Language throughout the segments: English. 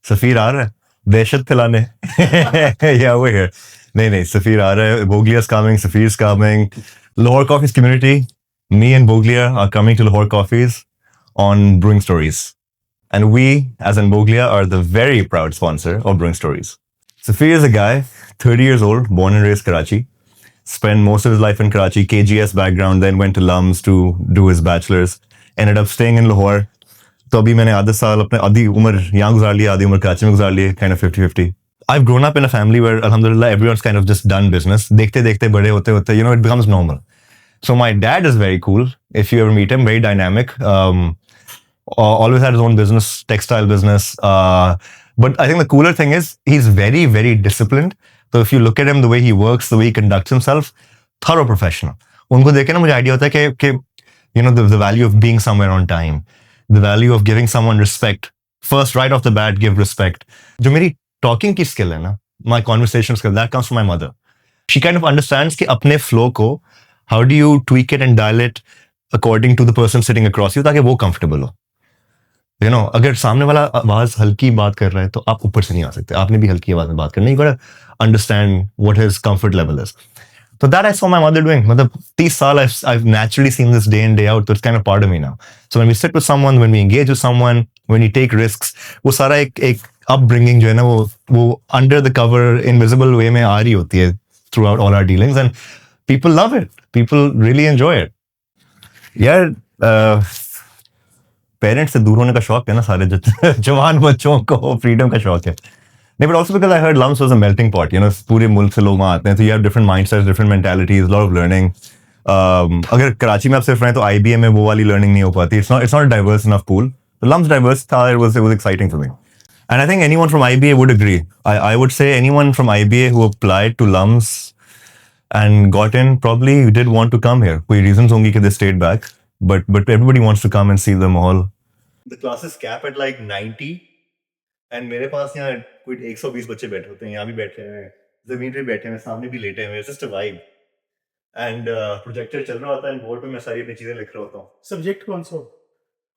सफीर आ रहा है दहशत फैलाने या वो here नहीं सफीर आ रहा है Boglia's coming Safir's coming Lahore Coffees community me and Boglia are coming to Lahore Coffees on Brewing Stories and we as in Boglia are the very proud sponsor of Brewing Stories. Safir is a guy 30 years old born and raised Karachi spent most of his life in Karachi KGS background then went to LUMS to do his bachelor's ended up staying in Lahore. तो अभी मैंने आधे साल अपने आधी उम्र यहाँ गुजार लिया आधी उम्र कराची में गुजार ली kind of 50-50. I've grown up in a family where alhamdulillah everyone's kind of just done business. देखते देखते बड़े होते होते you know it becomes normal. So my dad is very cool. If you ever meet him, very dynamic. Always had his own business, textile business. But I think the cooler thing is he's very, very disciplined. So if you look at him, the way he works, the way he conducts himself, thorough professional. उनको देख के ना मुझे idea होता है कि you know the value of being somewhere on time, the value of giving someone respect. First, right off the bat, give respect. जो मेरी talking की skill है ना, my conversation skill, that comes from my mother. She kind of understands कि अपने flow को how do you tweak it and dial it according to the person sitting across you ताकि वो comfortable हो. You know, अगर सामने वाला आवाज हल्की बात कर रहा है तो आप ऊपर से नहीं आ सकते. आपने भी हल्की आवाज में बात करनी है. You gotta understand what his comfort level is. So that I saw my mother doing. मतलब 30 साल I've naturally seen this day in day out. So it's kind of part of me now. So when we sit with someone, when we engage with someone, when you take risks, वो सारा एक upbringing जो है ना वो under the cover invisible way में आ रही होती है throughout all our dealings and people love it. People really enjoy it. यार पेरेंट्स से दूर होने का शौक है ना सारे जवान बच्चों को फ्रीडम का शौक है. नहीं, but also because I heard LUMS was a melting pot. You know, पूरे मुल्क से लोग वहाँ आते हैं, so you have different mindsets, different mentalities, a lot of learning. अगर कराची में आप सिर्फ रहें तो IBA में वो वाली learning नहीं हो पाती. It's not a diverse enough pool. The LUMS diverse था, it was exciting for me. And I think anyone from IBA would agree. I would say anyone from IBA who applied to LUMS and got in probably did want to come here. कोई reasons होंगी कि they stayed back, but everybody wants to come and see the mall. The classes cap at like 90. And मेरे पास यहाँ कोई 120 बच्चे बैठे होते हैं. यहाँ भी बैठे हैं, जमीन पे बैठे हैं, सामने भी लेटे हैं. Just a vibe. And projector चल रहा होता है, बोर्ड पे मैं सारी अपनी चीजें लिख रहा होता हूँ. सब्जेक्ट कौन सा?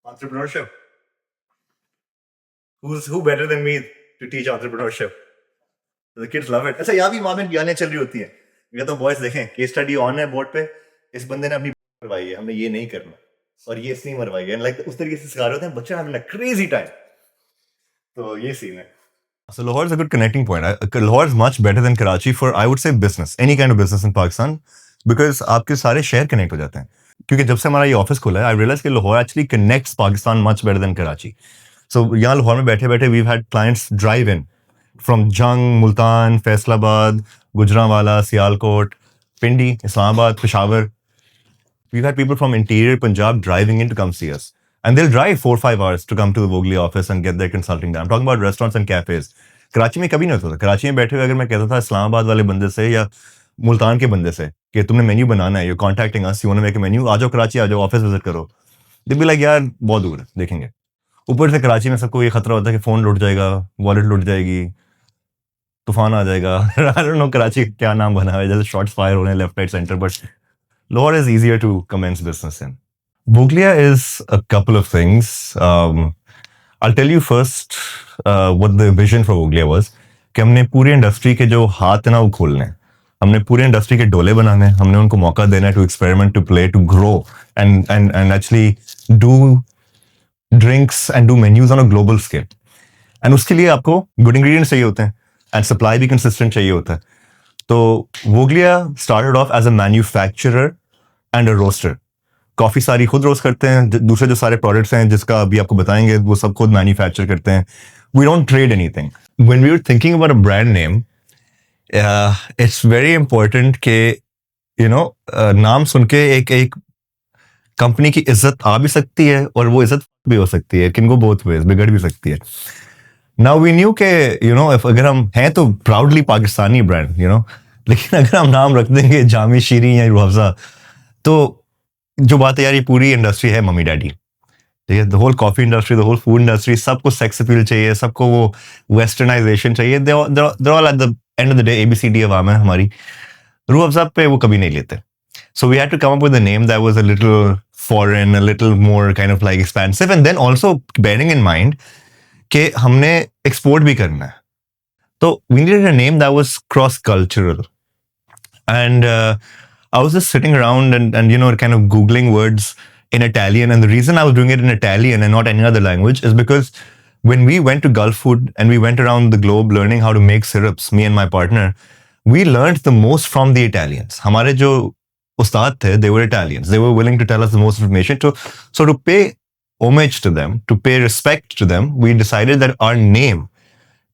Entrepreneurship. who better than me to teach entrepreneurship? The kids love it. अच्छा, यहाँ भी वहाँ में गाने चल रही होती है. ये तो बॉयज देखें, केस स्टडी ऑन है बोर्ड पे. इस बंदे ने अपनी मरवाई है, हमने ये नहीं करना, और ये इसने मरवाई है. लाइक उस तरीके से सिखा रहे होते हैं बच्चे. Having a crazy time. तो ये सीन है. So Lahore is a good connecting point. Lahore is much better than Karachi for, I would say, business, any kind of business in Pakistan, because आपके सारे शहर कनेक्ट हो जाते हैं. क्योंकि जब से हमारा ये ऑफिस खुला है, I realized कि Lahore actually connects Pakistan much better than Karachi. So यहाँ लाहौर में बैठे बैठे we've had clients drive in from Jung, Multan, Faisalabad, Gujranwala, Sialkot, Pindi, Islamabad, Peshawar. We've had people from interior Punjab driving in to come see us. And they'll drive 4-5 hours to come to the Boglia office and get their consulting done. I'm talking about restaurants and cafes. Karachi में कभी नहीं होता था. कराची में बैठे हुए अगर मैं कहता था इस्लामाबाद वाले बंदे से या मुल्तान के बंदे से कि तुमने मेन्यू बनाना है, you're contacting us, you want to make a menu, आ जाओ कराची, आ जाओ ऑफिस विजिट करो. They'll be like, यार बहुत दूर है, देखेंगे. ऊपर से कराची में सबको ये खतरा होता है कि फोन लुट जाएगा, वॉलेट लुट जाएगी, तूफान आ जाएगा. I don't know कराची क्या नाम बना है, जैसे शॉट्स फायर हो रहे हैं left right centre. But Lahore is easier to commence business in. Boglia is a couple of things. I'll tell you first what the vision for Boglia was. कि हमने पूरी इंडस्ट्री के जो हाथ है ना वो खोलने हैं. हमने पूरी इंडस्ट्री के डोले बनाने हैं. हमने उनको मौका देना है to experiment, to play, to grow and actually do drinks and do menus on a global scale. And उसके लिए आपको गुड इंग्रेडिएंट्स चाहिए होते हैं एंड सप्लाई भी कंसिस्टेंट चाहिए होता है. तो Boglia started off as a manufacturer and a roaster. Coffee सारी खुद रोस्ट करते हैं. दूसरे जो सारे प्रोडक्ट्स हैं जिसका अभी आपको बताएंगे वो सब खुद मैन्युफैक्चर करते हैं. We don't trade anything. When we were thinking about a brand name, it's very important कि यू नो नाम सुन के एक कंपनी की इज्जत आ भी सकती है और वो इज्जत भी हो सकती है. किनको बोथ वेज बिगड़ भी सकती है. नाउ वी न्यू के यू नो अगर हम हैं तो proudly Pakistani brand, you know, लेकिन अगर हम नाम रख देंगे जामी शीरी या रूह अफ़ज़ा तो जो बात है यार, ये पूरी इंडस्ट्री है मम्मी डैडी. ठीक है, the whole coffee industry, the whole food industry, सबको सेक्स अपील चाहिए, सबको वो वेस्टर्नाइजेशन चाहिए. They all at the end of the day ABCD अवाम है हमारी. रूह अफ़ज़ा पे वो कभी नहीं लेते. So we had to come up with a name that was a little foreign, a little more kind of like expansive, and then also bearing in mind कि हमने एक्सपोर्ट भी करना है. So we needed a name that was cross-cultural. And I was just sitting around and you know, kind of Googling words in Italian. And the reason I was doing it in Italian and not any other language is because when we went to Gulf Food and we went around the globe learning how to make syrups, me and my partner, we learned the most from the Italians. हमारे जो उस्ताद थे, they were Italians. They were willing to tell us the most information. So to pay homage to them, to pay respect to them, we decided that our name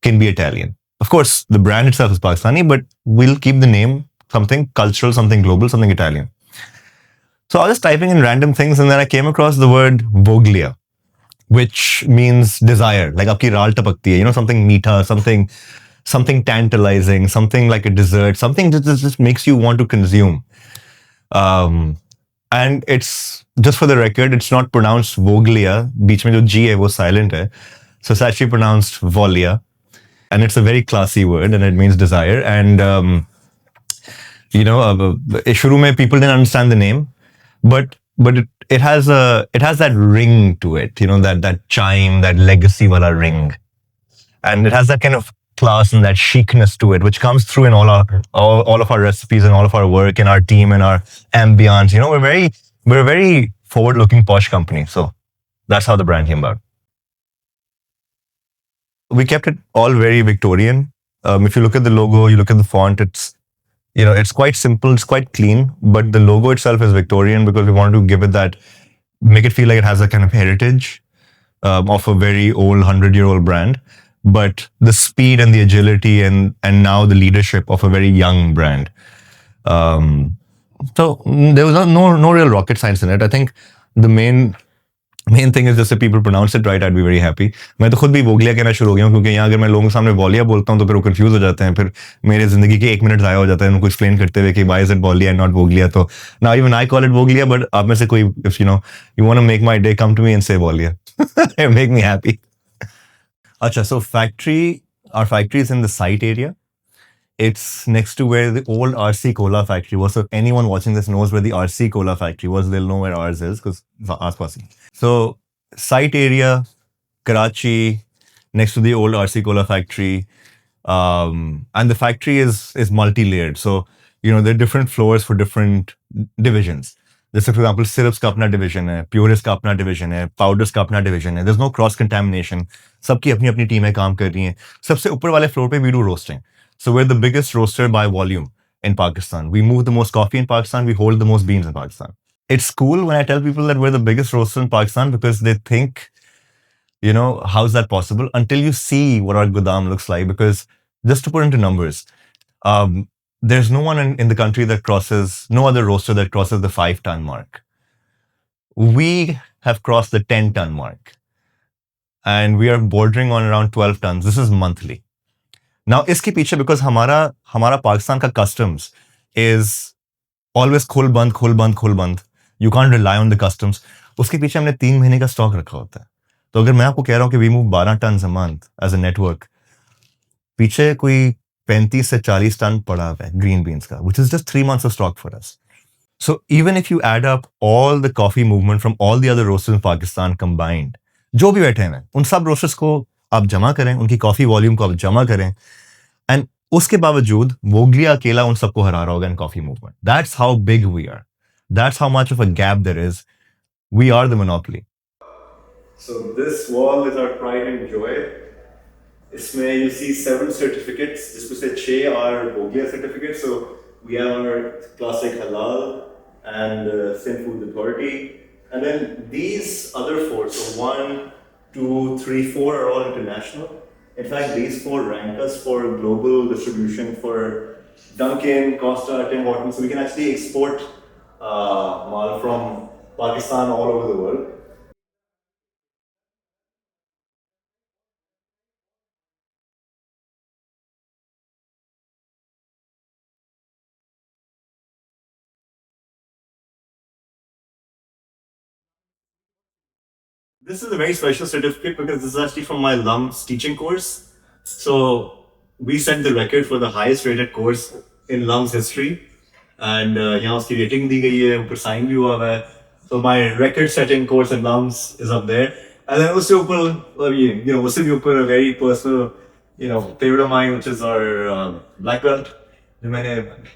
can be Italian. Of course, the brand itself is Pakistani, but we'll keep the name something cultural, something global, something Italian. So I was just typing in random things and then I came across the word Voglia, which means desire, like aapki raal tapakti hai, you know, something meetha, something tantalizing, something like a dessert, something that just makes you want to consume. And it's, just for the record, it's not pronounced Voglia, beech mein jo G hai, wo silent hai. So it's actually pronounced Volia. And it's a very classy word and it means desire. And, you know, shuru mein people didn't understand the name, but it has that ring to it, you know, that chime, that legacy wala ring. And it has that kind of class and that chicness to it, which comes through in all of our recipes and all of our work and our team and our ambience. You know, we're a very forward-looking posh company. So that's how the brand came about. We kept it all very Victorian. If you look at the logo, you look at the font, it's, you know, it's quite simple, it's quite clean, but the logo itself is Victorian because we wanted to give it that, make it feel like it has a kind of heritage of a very old 100-year-old brand, but the speed and the agility and now the leadership of a very young brand. So there was no real rocket science in it. I think the main thing is just if people pronounce it right, I'd be very happy. मैं तो खुद भी वोगलिया कहना शुरू हो गया हूँ क्योंकि यहाँ अगर मैं लोगों के सामने वॉलिया बोलता हूँ तो फिर वो कंफ्यूज हो जाते हैं, फिर मेरे जिंदगी के 1 मिनट जाया हो जाता है उनको एक्सप्लेन करते हुए कि why is it Walia and not वोगलिया. तो now even I call it वोगलिया, but आप में से कोई, if you know, you want to make my day, come to me and say Walia. Make me happy. अच्छा, so our factory is in the site area. It's next to where the old RC Cola factory was. So if anyone watching this knows where the RC Cola factory was, they'll know where ours is because it's aas-paas. So site area, Karachi, next to the old RC Cola factory. And the factory is multi-layered. So, you know, there are different floors for different divisions. There's, for example, syrups का अपना division है, purists का अपना division है, powders का अपना division है. There's no cross-contamination. सबकी अपनी अपनी टीमें काम कर रही हैं. सबसे ऊपर वाले floor पे we do roasting. So we're the biggest roaster by volume in Pakistan. We move the most coffee in Pakistan. We hold the most beans in Pakistan. It's cool when I tell people that we're the biggest roaster in Pakistan because they think, you know, how's that possible? Until you see what our Godam looks like. Because just to put into numbers, there's no one in the country that crosses, no other roaster that crosses the 5-ton mark. We have crossed the 10-ton mark. And we are bordering on around 12 tons. This is monthly. Now, iske piche, because hamara Pakistan ka customs is always khul band. You can't rely on the customs. Uske piche हमने 3 महीने का stock रखा होता है. तो अगर मैं आपको कह रहा हूँ कि we move 12 tons a month as a network, पीछे कोई 35 से 40 ton पड़ा हुआ है green beans का, which is just 3 months of stock for us. So even if you add up all the coffee movement from all the other roasters in Pakistan combined, जो भी बैठे हैं उन सब roasters को आप जमा करें, उनकी कॉफी वॉल्यूम को आप जमा करें, एंड उसके बावजूद वोगलिया अकेला उन सबको हरा रहा होगा in coffee movement. That's how big we are. That's how much of a gap there is. We are the monopoly. So this wall is our pride and joy. इसमें you see 7 certificates, जिसमें से 6 are वोगलिया certificates. So we have our classic halal and Sin Food Authority, and then these other 4, so 1, 2, 3, 4 are all international. In fact, these 4 rank us for global distribution for Dunkin', Costa, Tim Hortons. So we can actually export mal from Pakistan all over the world. This is a very special certificate because this is actually from my LUMS teaching course. So we set the record for the highest rated course in LUMS history. And यहाँ उसकी rating दी गई है, ऊपर sign भी हुआ है. So my record setting course in LUMS is up there. And then उससे ऊपर you know उससे भी ऊपर a very personal favorite of mine which is our black belt जो मैंने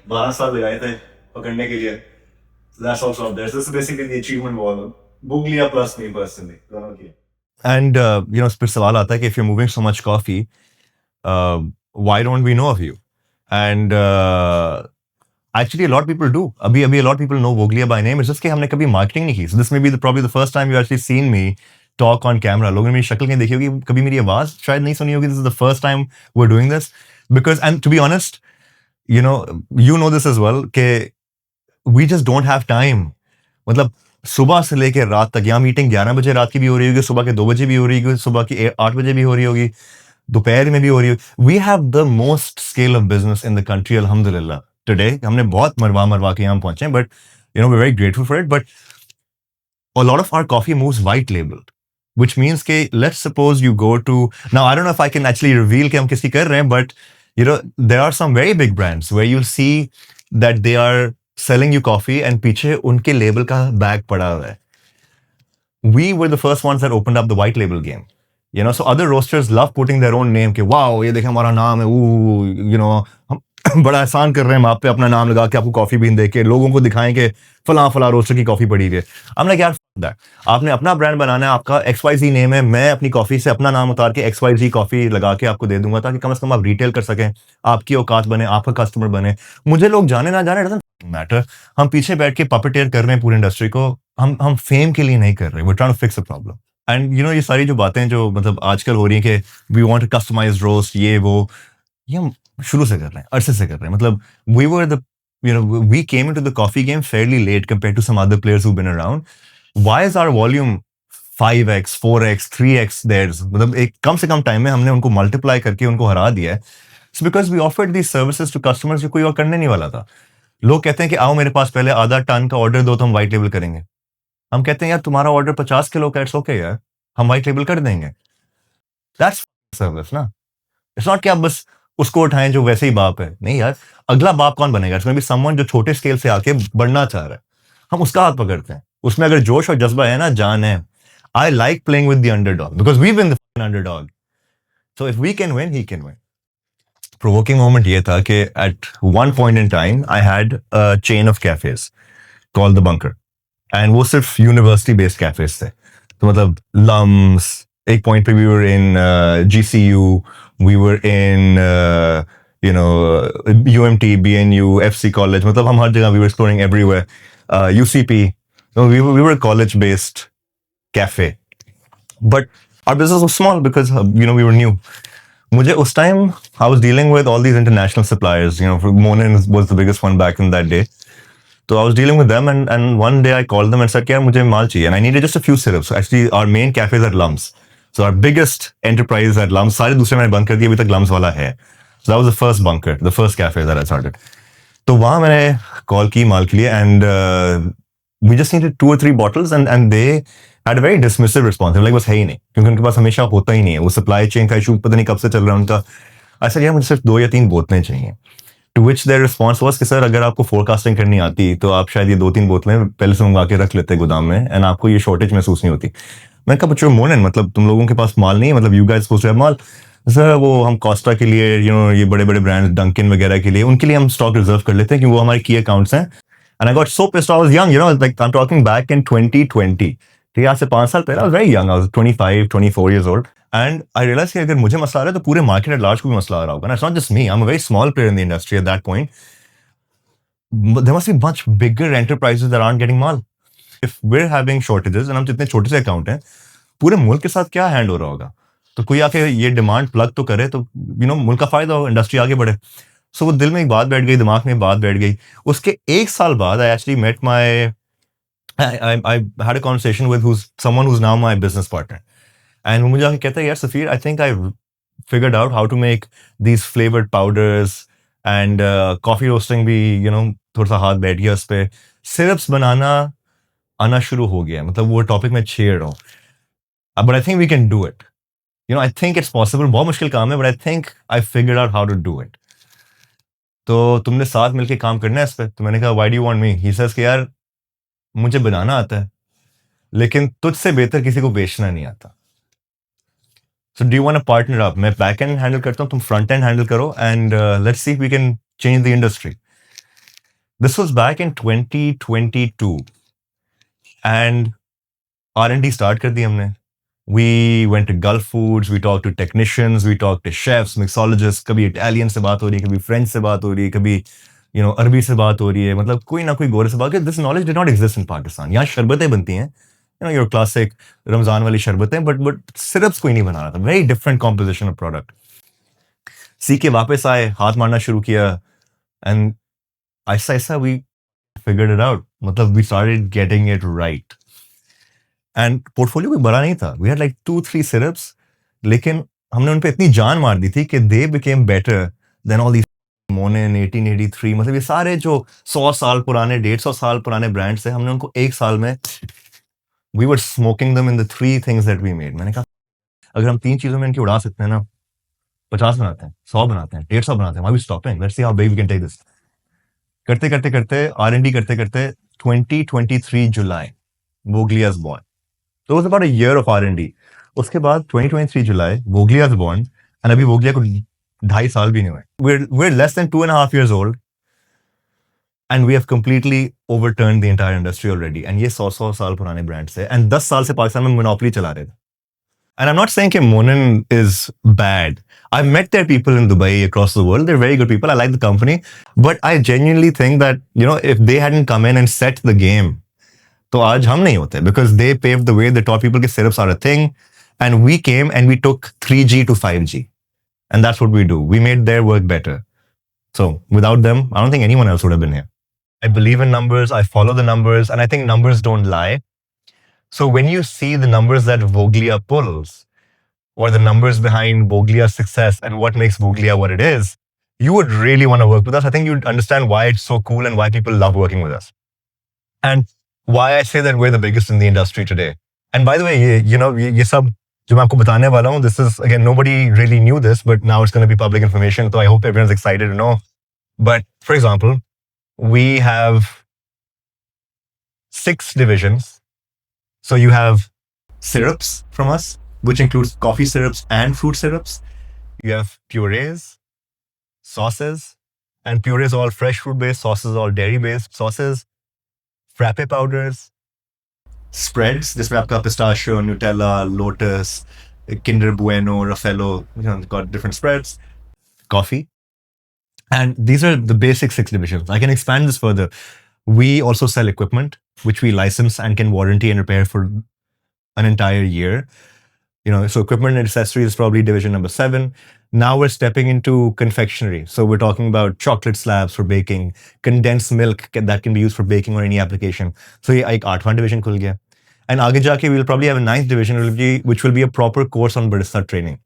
12 साल लगाए थे पकड़ने के लिए. So that's also up there. So this is basically the achievement wall. Buglia plus me personally. दोनों की. And फिर सवाल आता है कि if you're moving so much coffee, why don't we know of you? And actually a lot of people do. अभी a lot of people know Voglia by name. It's just कि हमने कभी marketing नहीं की. So this may be probably the first time you actually seen me talk on camera. लोगों ने मेरी शक्ल कहीं देखी होगी, कभी मेरी आवाज शायद नहीं सुनी होगी. This is the first time we're doing this. Because, and to be honest, you know this as well, कि we just don't have time. मतलब सुबह से लेकर रात तक, यहाँ मीटिंग 11 बजे रात की भी हो रही होगी, सुबह के 2 बजे भी हो रही होगी, सुबह की 8 बजे भी हो रही होगी, दोपहर में भी हो रही होगी. We have the most scale of business in the country अल्हम्दुलिल्लाह टुडे. हमने बहुत मरवा के यहाँ पहुंचे, but we're very grateful for it. But a lot of our coffee moves white labeled, which means कि let's suppose you go to, now I don't know if I can actually reveal कि हम किसकी कर रहे हैं, but there are some very big brands where you'll see that they are selling you coffee and पीछे उनके label का bag पड़ा हुआ है. We were the first ones that opened up the white label game. So other roasters love putting their own name, कि wow ये देखें हमारा नाम है, हम बड़ा एहसान कर रहे हैं हम आप पे, अपना नाम लगा के आपको कॉफी बीन दे के लोगों को दिखाएं कि फला रोस्टर की कॉफी पड़ी हुई है. I'm like यार दैट, आपने अपना ब्रांड बनाना है, आपका XYZ नेम है, मैं अपनी कॉफी से अपना नाम उतार के XYZ कॉफी लगा के आपको दे दूंगा ताकि कम से कम आप रिटेल कर सकें, आपकी औकात बने, आपका कस्टमर बने. मुझे लोग जाने ना जाने डजंट मैटर. हम पीछे बैठ के पपेटेयर कर रहे हैं पूरी इंडस्ट्री को. हम फेम के लिए नहीं कर रहे. We're trying to fix a problem. And ये सारी जो बातें जो मतलब आजकल हो रही हैं कि we want to customize roast, ये हम शुरू से कर रहे हैं, अरसे से कर रहे हैं. मतलब we were the we came into the coffee game fairly late compared to some other players who've been around. Why is our volume 5x 4x 3x theirs? मतलब एक कम से कम टाइम में हमने उनको मल्टीप्लाई करके उनको हरा दिया है. So because we offered these services to customers जो कोई और करने नहीं वाला था. लोग कहते हैं कि आओ मेरे पास पहले आधा टन का ऑर्डर दो तो हम व्हाइट लेबल करेंगे. हम कहते हैं यार तुम्हारा ऑर्डर 50 किलो का, इट्स ओके यार, हम व्हाइट लेबल कर देंगे. दैट्स सर्विस ना. इट्स नॉट कि आप बस उसको उठाएं जो वैसे ही बाप है. नहीं यार, अगला बाप कौन बनेगा? इसमें भी समवन जो छोटे स्केल से आके बढ़ना चाह रहा है, हम उसका हाथ पकड़ते हैं. उसमें अगर जोश और जज्बा है ना, जान है. I like playing with the underdog because we been the underdog. So if we can win, he can win. Provoking moment ये था कि at one point in time I had a chain of cafes called the bunker, and वो सिर्फ university based cafes थे. तो मतलब lumps, एक point पे we were in GCU, we were in UMT, BNU, FC college. मतलब हम हर जगह, we were exploring everywhere. UCP, we were a college based cafe, but our business was small because we were new. मुझे उस time I was dealing with all these international suppliers. Monin was the biggest one back in that day. So I was dealing with them, and one day I called them and said, "यार मुझे माल चाहिए," and I needed just a few syrups. Actually, our main cafe is at Lums. So our biggest enterprise at Lums, सारे दूसरे मैंने बंद कर दिए, अभी तक Lums वाला है. So that was the first bunker, the first cafe that I started. तो वहाँ मैंने कॉल की माल के लिए, and we just needed 2 or 3 bottles, and they had a very dismissive response. Like बस है ही नहीं, क्योंकि उनके पास हमेशा होता ही नहीं है. वो सप्लाई चेन का इशू पता नहीं कब से चल रहा है उनका. I said यार मुझे सिर्फ 2 या 3 बोतलें चाहिए. To which their response was कि सर अगर आपको फोरकास्टिंग करनी आती तो आप शायद ये 2-3 बोतलें पहले से मंगा के रख लेते गोदाम में, एंड आपको ये शॉर्टेज महसूस नहीं होती. मैं कहा बच्चों मोनन, मतलब तुम लोगों के पास माल नहीं है, मतलब you guys supposed to have mall. Sir वो हम कोस्टा के लिए, ये बड़े बड़े ब्रांड डंकिन वगैरह के लिए, उनके लिए हम स्टॉक रिजर्व कर लेते हैं कि वो हमारे की अकाउंट्स हैं. And I got so pissed. I was young, like I'm talking back in 2020. ठीक है, आज से 5 साल पहले. I was very young, I was 25-24 years old. And I realize कि अगर मुझे मसला आ रहा है तो पूरे मार्केट एट लार्ज को भी मसला आ रहा होगा. It's not just me, I am a very small player in the industry at that point. There must be much bigger enterprises that aren't getting mall. If we're having shortages, and हम जितने छोटे से account हैं, पूरे मुल्क के साथ क्या हैंड हो रहा होगा? तो कोई आके ये डिमांड प्लग तो करे तो मुल्क का फायदा हो, इंडस्ट्री आगे बढ़े. सो वो दिल में एक बात बैठ गई, दिमाग में एक बात बैठ गई. उसके 1 साल बाद I actually met I had a conversation with someone who's now my business partner. And वो मुझे आके कहता है यार सफीर, I think I've figured out how to make these flavored powders and coffee roasting भी थोड़ा सा हाथ बैठ गया उस पे. सिरप्स बनाना आना शुरू हो गया, मतलब वो टॉपिक में छेड़ रहा हूँ. But I think we can do it. I think it's possible. बहुत मुश्किल काम है, but I think I figured out how to do it. तो तुमने साथ मिलके काम करना है इस पे. तो मैंने कहा why do you want me? He says कि यार मुझे बनाना आता है, लेकिन तुझसे बेहतर किसी को बेचना नहीं आता. So do you want to partner up? मैं back end handle करता हूँ, तुम front end handle करो, and let's see if we can change the industry. This was back in 2022, and R&D start कर दी हमने. We went to Gulf Foods, we talked to technicians, we talked to chefs, mixologists. कभी Italian से बात हो रही है, कभी French से बात हो रही है, कभी अरबी से बात हो रही है. मतलब कोई ना कोई गोरे से बात. This knowledge did not exist in Pakistan. यहाँ शरबतें बनती हैं, your classic रमजान वाली शरबतें, but syrups कोई नहीं बना रहा था. Very different composition of product. सीख के वापस आए, हाथ मारना शुरू किया, and ऐसा ऐसा we figured it out. मतलब we started getting it right. And portfolio कोई बड़ा नहीं था. वी हैड लाइक 2-3 सिरप्स, लेकिन हमने उन पे इतनी जान मार दी थी कि they became better than all these Monin 1883. मतलब ये सारे जो 100 साल पुराने 150 साल पुराने ब्रांड्स थे, हमने उनको एक साल में we were smoking them in the 3 things that we made. मैंने कहा अगर हम 3 चीजों में इनकी उड़ा सकते हैं ना, 50 बनाते हैं, 100 बनाते हैं, 150 बनाते हैं, why we stopping? Let's see how big we can take this. करते करते करते R&D करते करते 2023 July Vogliaz born. So it was about a year of R&D. उसके बाद 2023 July, Voglia was born, and अभी Voglia को 2.5 साल भी नहीं हुए. We're less than 2.5 years old, and we have completely overturned the entire industry already. And ये 100 साल पुराने brands है, and 10 साल से पाकिस्तान में monopoly चला रहे थे. And I'm not saying that Monin is bad. I've met their people in Dubai, across the world. They're very good people. I like the company, but I genuinely think that if they hadn't come in and set the game, तो आज हम नहीं होते, because they paved the way. They taught people that syrups are a thing, and we came and we took 3G to 5G, and that's what we do. We made their work better. So without them, I don't think anyone else would have been here. I believe in numbers. I follow the numbers, and I think numbers don't lie. So when you see the numbers that Voglia pulls, or the numbers behind Voglia's success and what makes Voglia what it is, you would really want to work with us. I think you'd understand why it's so cool and why people love working with us. And why I say that we're the biggest in the industry today. And by the way, ये सब जो मैं आपको बताने वाला हूँ, this is, again, nobody really knew this, but now it's going to be public information, so I hope everyone's excited to know. But for example, we have 6 divisions. So you have syrups from us, which includes coffee syrups and fruit syrups. You have purees, sauces, and purees all fresh fruit based, sauces all dairy based sauces, frappe powders, spreads, जिसमें आपका pistachio, Nutella, Lotus, Kinder Bueno, Raffaello, got different spreads, coffee. And these are the basic 6 divisions. I can expand this further. We also sell equipment, which we license and can warranty and repair for an entire year. So equipment and accessories is probably division number 7. Now we're stepping into confectionery. So we're talking about chocolate slabs for baking, condensed milk that can be used for baking or any application. So ये एक 8वां division खुल गया. And आगे जाके we'll probably have a 9th division, which will be a proper course on barista training.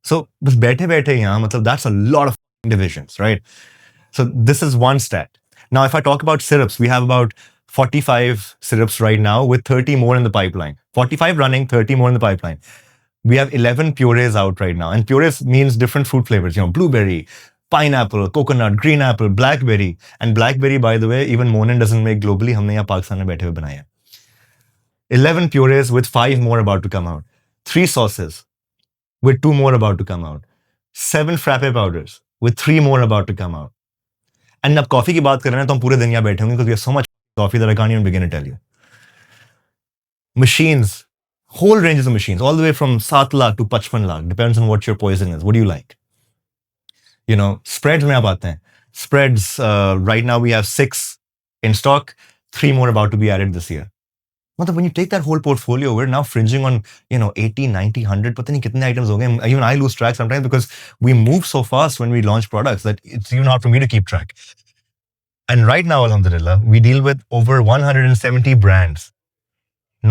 So बस बैठे बैठे यहाँ, मतलब that's a lot of divisions, right? So this is one stat. Now, if I talk about syrups, we have about 45 syrups right now, with 30 more in the pipeline. 45 running, 30 more in the pipeline. We have 11 purees out right now. And purees means different fruit flavors, blueberry, pineapple, coconut, green apple, blackberry. And blackberry, by the way, even Monin doesn't make globally. हमने यहाँ पाकिस्तान में बैठे हुए बनाया. 11 purees with 5 more about to come out. 3 sauces with 2 more about to come out. 7 frappe powders with 3 more about to come out. And अब coffee की बात कर रहे हैं तो हम पूरे दिन यहाँ बैठे होंगे, because we have so much coffee that I can't even begin to tell you. Machines, whole ranges of machines, all the way from 7 lakh to 55 lakh, depends on what your poison is. What do you like? Spreads में आप आते हैं. Spreads, right now we have 6 in stock, 3 more about to be added this year. मतलब when you take that whole portfolio, we're now fringing on 80, 90, 100, पता नहीं कितने items हो गए. Even I lose track sometimes, because we move so fast when we launch products that it's even hard for me to keep track. And right now, alhamdulillah, we deal with over 170 brands.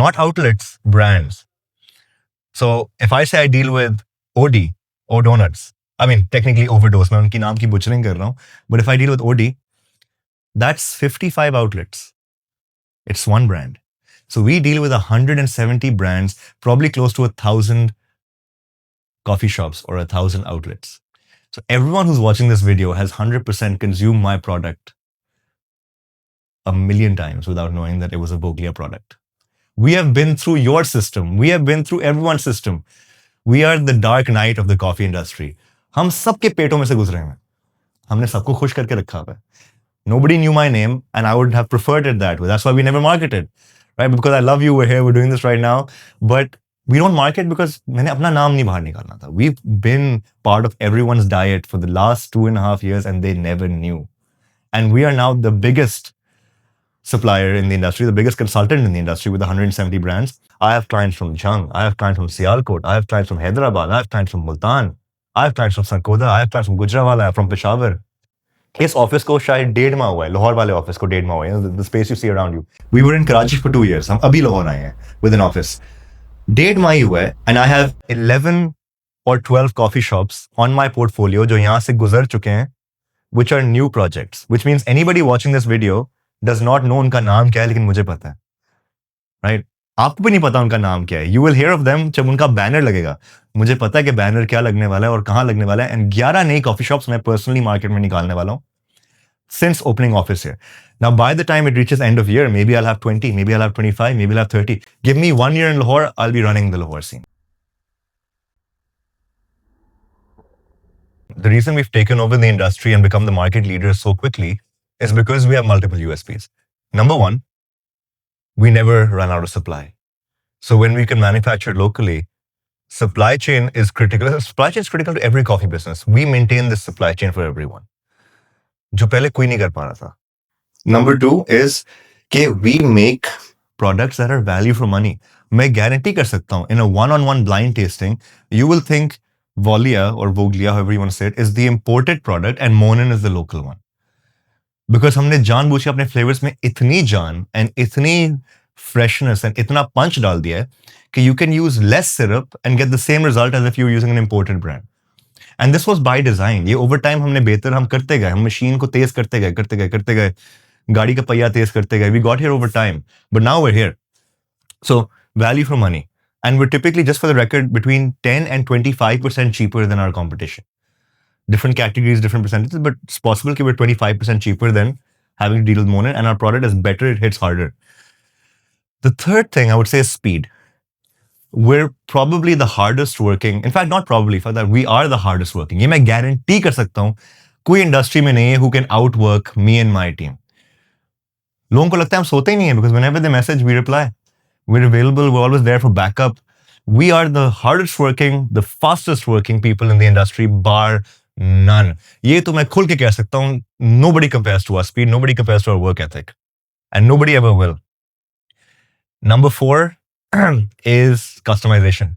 Not outlets, brands. So if I say I deal with OD, O Donuts, I mean, technically Overdose, मैं उनकी नाम की butchering कर रहा हूँ, but if I deal with OD, that's 55 outlets. It's one brand. So we deal with 170 brands, probably close to 1,000 coffee shops or 1,000 outlets. So everyone who's watching this video has 100% consumed my product a million times without knowing that it was a Voglia product. We have been through your system. We have been through everyone's system. We are the dark night of the coffee industry. हम सबके पेटों में से गुजरे हैं. हमने सबको खुश करके रखा हुआ है. Nobody knew my name, and I would have preferred it that way. That's why we never marketed, right? Because I love you, we're here, we're doing this right now. But we don't market because मैंने अपना नाम नहीं बाहर निकालना था. We've been part of everyone's diet for the last 2.5 years, and they never knew. And we are now the biggest supplier in the industry, the biggest consultant in the industry with 170 brands. I have clients from Jhang, I have clients from Sialkot, I have clients from Hyderabad, I have clients from Multan, I have clients from Sarkodha, I have clients from Gujranwala, from Peshawar. इस office को शायद 1.5 माह हुआ है, लाहौर वाले office को 1.5 माह हुआ है. The space you see around you. We were in Karachi for 2 years. हम अभी लाहौर आए हैं विद एन ऑफिस. 1.5 माह ही हुआ है, and I have 11 or 12 coffee shops on my portfolio जो यहाँ से गुजर चुके हैं, which are new projects, which means anybody watching this video does not know उनका नाम क्या है, लेकिन मुझे पता है, right? आपको भी नहीं पता उनका नाम क्या है. You will hear of them जब उनका बैनर लगेगा. मुझे पता है कि बैनर क्या लगने वाला है और कहाँ लगने वाला है. एंड 11 नई कॉफी शॉप्स मैं पर्सनली मार्केट में निकालने वाला हूँ since opening office here. Now, by the time it reaches end of year, maybe I'll have 20, maybe I'll have 25, maybe I'll have 30. Give me 1 year in Lahore, I'll be running the Lahore scene. The reason we've taken over the industry and become the market leaders so quickly is because we have multiple USPs. Number one, we never run out of supply. So when we can manufacture locally, supply chain is critical. Supply chain is critical to every coffee business. We maintain this supply chain for everyone. जो पहले कोई नहीं कर पा रहा था. Number two is कि we make products that are value for money. मैं guarantee कर सकता हूँ, in a one-on-one blind tasting, you will think Volia or Voglia, however you want to say it, is the imported product and Monin is the local one. Because हमने जानबूझ के अपने flavors में इतनी जान and इतनी freshness and इतना punch डाल दिया है कि you can use less syrup and get the same result as if you were using an imported brand. And this was by design. ये over time हमने बेहतर हम करते गए, हम मशीन को तेज करते गए, गाड़ी का पहिया तेज करते गए. We got here over time, but now we're here. So value for money. And we're typically, just for the record, between 10 and 25% cheaper than our competition. Different categories, different percentages, but it's possible that we're 25% cheaper than having to deal with Monin, and our product is better, it hits harder. The third thing I would say is speed. We're probably the hardest working, in fact, not probably, for that, we are the hardest working. ये मैं guarantee कर सकता हूँ, कोई industry में नहीं है who can outwork me and my team. लोगों को लगता है हम सोते ही नहीं है, because whenever they message, we reply. We're available, we're always there for backup. We are the hardest working, the fastest working people in the industry, bar none. ये तो मैं खुल के कह सकता हूँ, nobody compares to our speed, nobody compares to our work ethic. And nobody ever will. Number 4 is customization.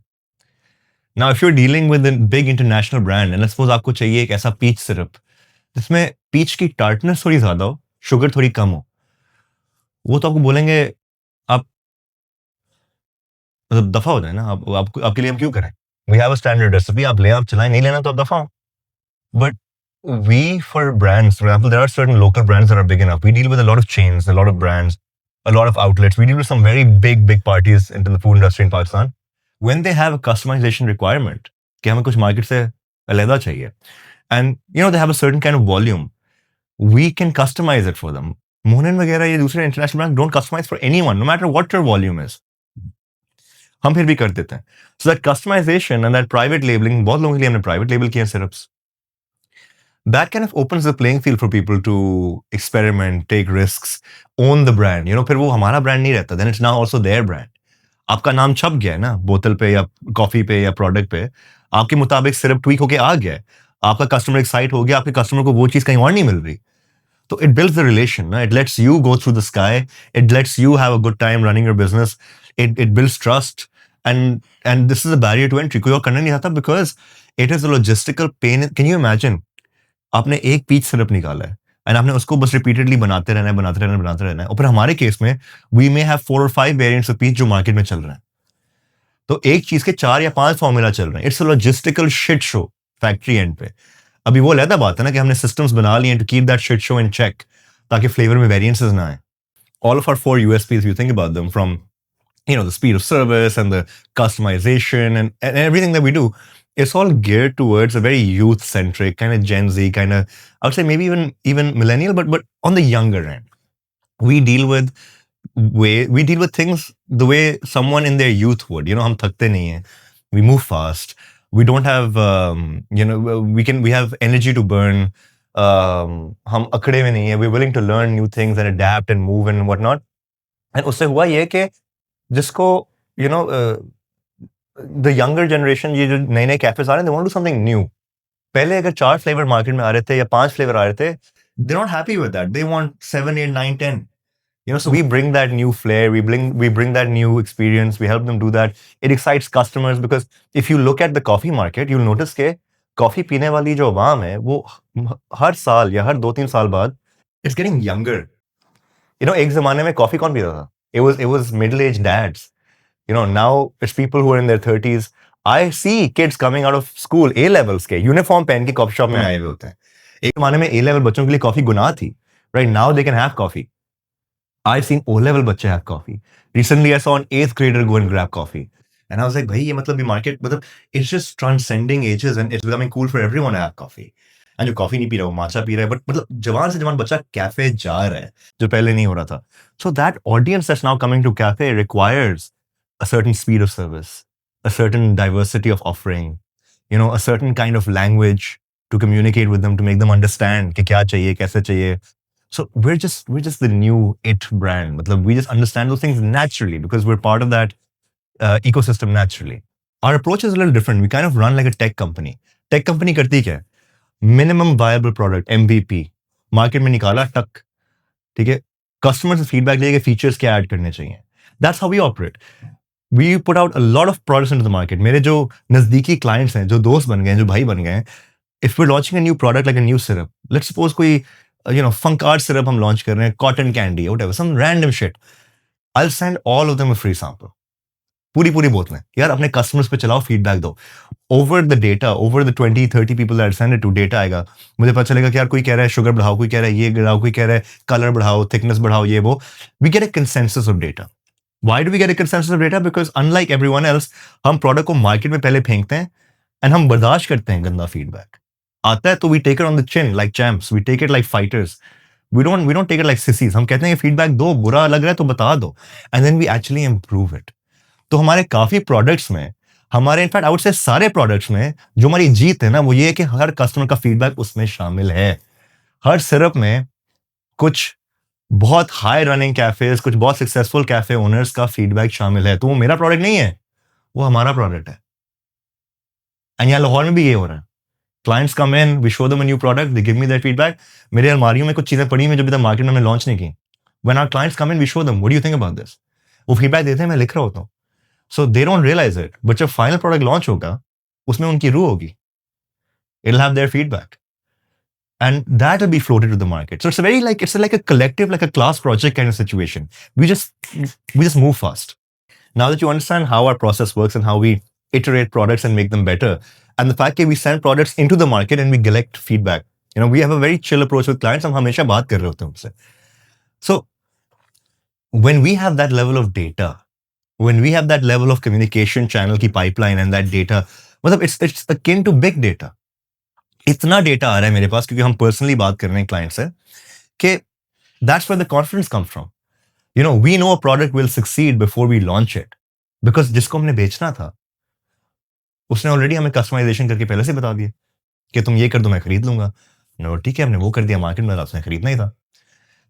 Now, if you're dealing with a big international brand, and let's suppose आपको चाहिए एक ऐसा peach syrup, जिसमें peach की tartness थोड़ी ज़्यादा हो, sugar थोड़ी कम हो, वो तो आपको बोलेंगे, आप मतलब दफा हो जाए ना, आपके लिए हम क्यों करें? We have a standard recipe, आप ले आप चलाएं, नहीं लेना तो आप दफा हो. But we, for brands, for example, there are certain local brands that are big enough. We deal with a lot of chains, a lot of brands, a lot of outlets. We deal with some very big parties into the food industry in Pakistan. When they have a customization requirement, कि हमें कुछ market से अलग चाहिए, and they have a certain kind of volume, we can customize it for them. Monin वगैरह ये दूसरे international brands don't customize for anyone, no matter what your volume is. हम फिर भी कर देते हैं. So that customization and that private labeling, बहुत लोगों के लिए हमने private label किए syrups. That kind of opens the playing field for people to experiment, take risks, own the brand. फिर वो हमारा brand नहीं रहता. Then it's now also their brand. आपका नाम छप गया है ना, बोतल पे या कॉफी पे या प्रोडक्ट पे, आपके मुताबिक सिर्फ ट्वीक होके आ गया है, आपका कस्टमर एक्साइट हो गया, आपके कस्टमर को वो चीज कहीं और नहीं मिल रही. So it builds the relation. It lets you go through the sky. It lets you have a good time running your business. It builds trust. And this is a barrier to entry. कोई और करना नहीं चाहता because it is a logistical pain. Can you imagine? आपने एक peach syrup निकाला है and आपने उसको बस repeatedly बनाते रहना है. और फिर हमारे केस में we may have 4 or 5 variants of peach जो मार्केट में चल रहे हैं. तो एक चीज के 4 या 5 फॉर्मूला चल रहे हैं. It's a logistical shit show factory and पे. अभी वो अलग बात है ना कि हमने सिस्टम्स बना लिए to keep that shit show in check ताकि फ्लेवर में वेरिएंसेस ना आए. All of our 4 USPs, if you think about them, from the speed of service and the customization and everything that we do, it's all geared towards a very youth-centric, kind of Gen Z, kind of, I would say maybe even millennial, but on the younger end. We deal with things the way someone in their youth would. हम थकते नहीं हैं. we move fast, we don't have we have energy to burn, हम अकड़े में नहीं है, we're willing to learn new things and adapt and move and whatnot. And उससे हुआ ये कि जिसको you know the younger generation, ये जो नए नए कैफेज आ रहे हैं, they want to do something new. पहले अगर 4 फ्लेवर मार्केट में आ रहे थे या 5 फ्लेवर आ रहे थे, they're not happy with that, they want 7, 8, 9, 10. So we bring that new flair, we bring that new experience, we help them do that. It excites customers, because if you look at the coffee market, you'll notice के coffee पीने वाली जो आवाम है वो हर साल या हर 2-3 साल बाद it's getting younger. एक ज़माने में कॉफी कौन पीता था? It was middle-aged dads. Now it's people who are in their 30s. I see kids coming out of school, A levels के यूनिफॉर्म पहन के कॉफी शॉप में आए हुए होते हैं. एक ज़माने में A level बच्चों के लिए कॉफी गुनाह थी. Right now they can have coffee. I've seen O-level बच्चे have coffee. Recently, I saw an 8th grader go and grab coffee. And I was like, भाई ये मतलब ये market, मतलब it's just transcending ages and it's becoming cool for everyone to have coffee. And जो coffee नहीं P रहा है वो matcha पी रहा है, but मतलब जवान से जवान बच्चा कैफे जा रहा है, जो पहले नहीं हो रहा था. So that audience that's now coming to cafe requires a certain speed of service, a certain diversity of offering, a certain kind of language to communicate with them, to make them understand कि क्या चाहिए, कैसे चाहिए. So we're just the new it brand. We just understand those things naturally because we're part of that ecosystem naturally. Our approach is a little different. We kind of run like a tech company. Tech company करती क्या है? Minimum viable product, MVP. Market में निकाला टक, ठीक है? Customer से feedback लेके features क्या add करने चाहिए. That's how we operate. We put out a lot of products into the market. मेरे जो नजदीकी clients हैं, जो दोस्त बन गए हैं, जो भाई बन गए हैं, if we're launching a new product like a new syrup, let's suppose कोई Funkard syrup हम launch कर रहे हैं, cotton candy, whatever, some random shit. I'll send all of them a free sample. पूरी बोतलें. यार अपने customers पे चलाओ, feedback दो. Over the data, over the 20, 30 people that I send it to, data आएगा. मुझे पता चलेगा कि यार कोई कह रहा है sugar बढ़ाओ, कोई कह रहा है ये बढ़ाओ, कोई कह रहा है color बढ़ाओ, thickness बढ़ाओ, ये वो. We get a consensus of data. Why do we get a consensus of data? Because unlike everyone else, हम product को market में पहले फेंकते हैं and हम बर्दाश्त करते हैं गंदा feedback. आता है तो we take it on the chin like champs, we take it like fighters. We don't take it like sissies. हम कहते हैं कि feedback दो, बुरा लग रहा है तो बता दो, and then we actually improve it. तो हमारे काफी products में, हमारे इनफैक्ट I would say सारे products में जो हमारी जीत है ना, वो ये है कि हर customer का feedback उसमें शामिल है. हर syrup में कुछ बहुत high running cafes, कुछ बहुत successful cafe owners का feedback शामिल है. तो वो मेरा product नहीं है, वो हमारा product है. and यहाँ लाहौर में भी ये हो रहा है. Clients come in, we show them a new product, they give me their feedback. मेरे अलमारियों में कुछ चीजें पड़ी हैं जो अभी तक मार्केट में हमने लॉन्च नहीं की. When our clients come in, we show them, what do you think about this? वो फीडबैक देते हैं, मैं लिख रहा होता हूँ. So they don't realize it. But जब फाइनल प्रोडक्ट लॉन्च होगा, उसमें उनकी रूह होगी. It'll have their feedback. And that will be floated to the market. So it's like a collective, like a class project kind of situation. We just move fast. Now that you understand how our process works and how we iterate products and make them better, and the fact that we send products into the market and we collect feedback, we have a very chill approach with clients. हम हमेशा बात कर रहे होते हैं उनसे. So when we have that level of data, when we have that level of communication channel की pipeline and that data, मतलब it's akin to big data. इतना data आ रहा है मेरे पास क्योंकि हम personally बात कर रहे हैं client से कि that's where the confidence comes from. We know a product will succeed before we launch it because जिसको हमने बेचना था उसने ऑलरेडी हमें कस्टमाइजेशन करके पहले से बता दिया कि तुम ये कर दो मैं खरीद लूंगा. ठीक है, हमने वो कर दिया, मार्केट में उसने खरीदना ही था.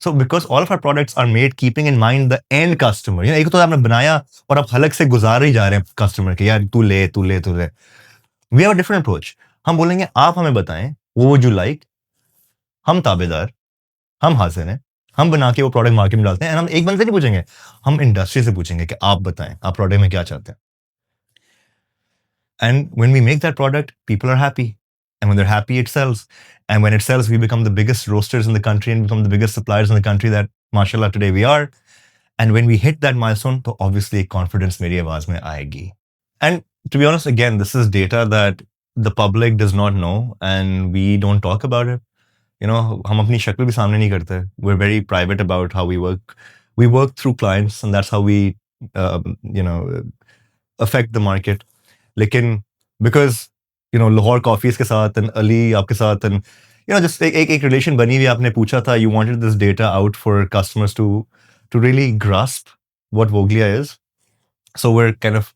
So because all of our products are made keeping in mind the end customer. एक तो आपने बनाया और आप हलक से गुजार ही जा रहे हैं कस्टमर के, यार तू ले. We have a different approach. हम बोलेंगे आप हमें बताएं वो जो लाइक, हम ताबेदार, हम हाजिर हैं, हम बना के वो प्रोडक्ट मार्केट में डालते हैं. हम एक बंदे से नहीं पूछेंगे, हम इंडस्ट्री से पूछेंगे कि आप बताएं आप प्रोडक्ट में क्या चाहते हैं. And when we make that product, people are happy. And when they're happy, it sells. And when it sells, we become the biggest roasters in the country and become the biggest suppliers in the country that, mashallah, today we are. And when we hit that milestone, तो obviously confidence मेरी आवाज में आएगी. And to be honest, again, this is data that the public does not know and we don't talk about it. हम अपनी शक्ल भी सामने नहीं करते. We're very private about how we work. We work through clients and that's how we, affect the market. लेकिन because Lahore coffees के साथ एंड अली आपके साथ एंड जस्ट एक रिलेशन बनी हुई. आपने पूछा था, you wanted this data out for customers to really grasp what Voglia is. So we are kind of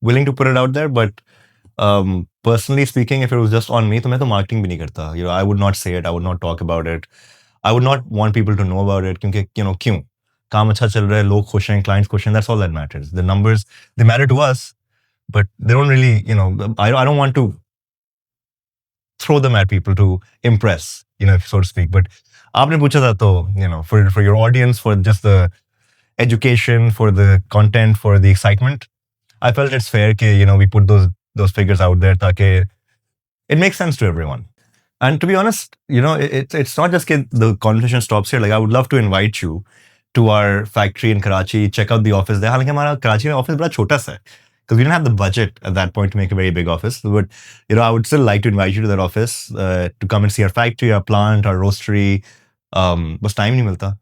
willing to put it out there, but Personally speaking, if it was just on me, तो मैं तो marketing भी नहीं करता. I would not say it. I would not talk about it. I would not want people to know about it क्योंकि क्यों? काम अच्छा चल रहा है, लोग खुश हैं, clients खुश हैं. That's all that matters. The numbers, they matter to us, but they don't really, I don't want to throw them at people to impress, so to speak. But आपने पूछा था तो, for your audience, for just the education, for the content, for the excitement, I felt it's fair that, we put those figures out there ताकि it makes sense to everyone. And to be honest, it's not just that the conversation stops here. Like, I would love to invite you to our factory in Karachi, check out the office there. हालांकि हमारा कराची में office बड़ा छोटा सा है, because we didn't have the budget at that point to make a very big office. But, I would still like to invite you to that office to come and see our factory, our plant, our roastery. बस time नहीं मिलता.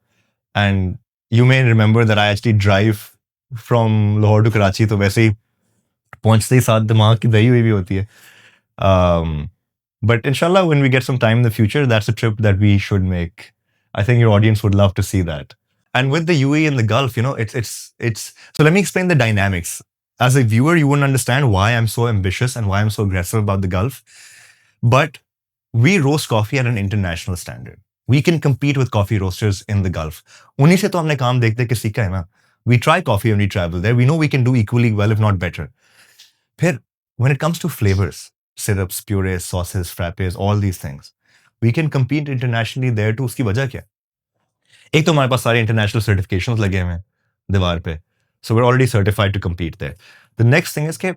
And you may remember that I actually drive from Lahore to Karachi, तो वैसे ही पहुंचते ही साथ दिमाग की दही हुई भी होती है. But inshallah, when we get some time in the future, that's a trip that we should make. I think your audience would love to see that. And with the UAE and the Gulf, it's so let me explain the dynamics. As a viewer, you wouldn't understand why I'm so ambitious and why I'm so aggressive about the Gulf. But we roast coffee at an international standard. We can compete with coffee roasters in the Gulf. उन्हीं से तो हमने काम देख देख के सीखा है ना. We try coffee when we travel there. We know we can do equally well, if not better. फिर, when it comes to flavors, syrups, purees, sauces, frappes, all these things, we can compete internationally there too. उसकी वजह क्या? एक तो हमारे पास सारे international certifications लगे हुए हैं दीवार पे. So we're already certified to compete there. The next thing is कि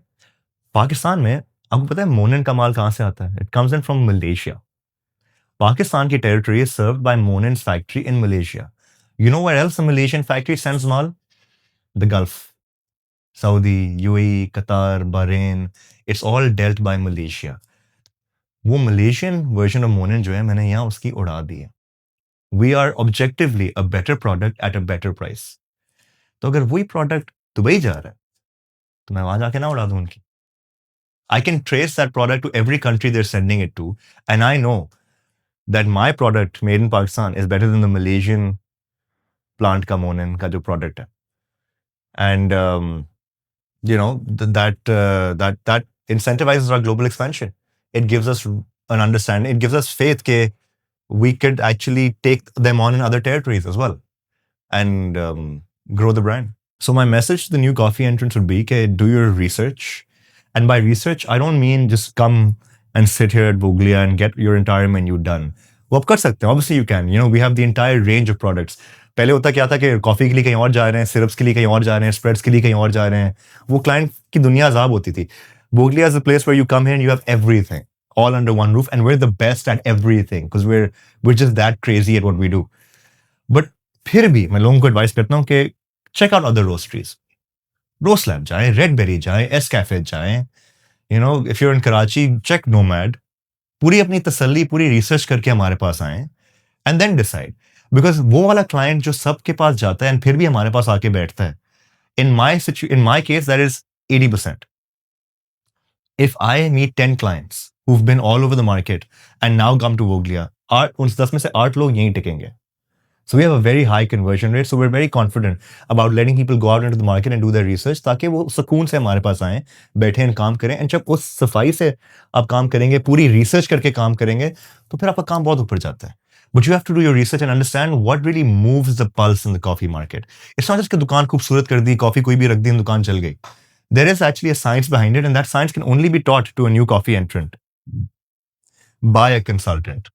पाकिस्तान में आपको पता है मोनन का माल कहाँ से आता है? It comes in from Malaysia. Pakistan की territory is served by Monen's factory in Malaysia. You know where else the Malaysian factory sends mal? The Gulf. Saudi, UAE, Qatar, Bahrain, it's all dealt by Malaysia. वो Malaysian version of Monen जो है मैंने यहाँ उसकी उड़ा दी है. We are objectively a better product at a better price. तो अगर वही product दुबई जा रहा है तो मैं वहां जाके ना उड़ा दूं उनकी. I can trace that product to every country they're sending it to, and I know that my product made in Pakistan is better than the Malaysian plant का Monen का जो product है. And that incentivizes our global expansion. It gives us an understanding. It gives us faith that we could actually take them on in other territories as well and grow the brand. So my message to the new coffee entrants would be, do your research. And by research, I don't mean just come and sit here at Buglia and get your entire menu done. वो आप कर सकते हैं. Obviously you can. We have the entire range of products. पहले होता क्या था कि कॉफी के लिए कहीं और जा रहे हैं, सिरप्स के लिए कहीं और जा रहे हैं, स्प्रेड्स के लिए कहीं और जा रहे हैं. वो क्लाइंट की दुनिया अजाब होती थी. Buglia is a place where you come here and you have everything all under one roof, and we're the best at everything because we're just that crazy at what we do. But फिर भी मैं लोगों को advice करता हूँ कि check out other roasteries. Roast Lab जाएं, Red Berry जाएं, Escafe जाएं. If you're in Karachi, check Nomad. पूरी अपनी तसल्ली, पूरी रिसर्च करके हमारे पास आएं and then decide. Because वो वाला client जो सबके पास जाता है and फिर भी हमारे पास आके बैठता है, in my case, that is 80%. If I meet 10 clients who've been all over the market and now come to Voglia, उन 10 में से 8 लोग यहीं टिकेंगे. So we have a very high conversion rate. So we're very confident about letting people go out into the market and do their research ताकि वो सुकून से हमारे पास आएं, बैठे and काम करें. And जब उस सफाई से आप काम करेंगे, पूरी research करके काम करेंगे, तो फिर आपका काम बहुत ऊपर जाता है. But you have to do your research and understand what really moves the pulse in the coffee market. It's not just कि दुकान खूबसूरत कर दी, कॉफी कोई भी रख दी, दुकान चल गई. There is actually a science behind it, and that science can only be taught to a new coffee entrant by a consultant,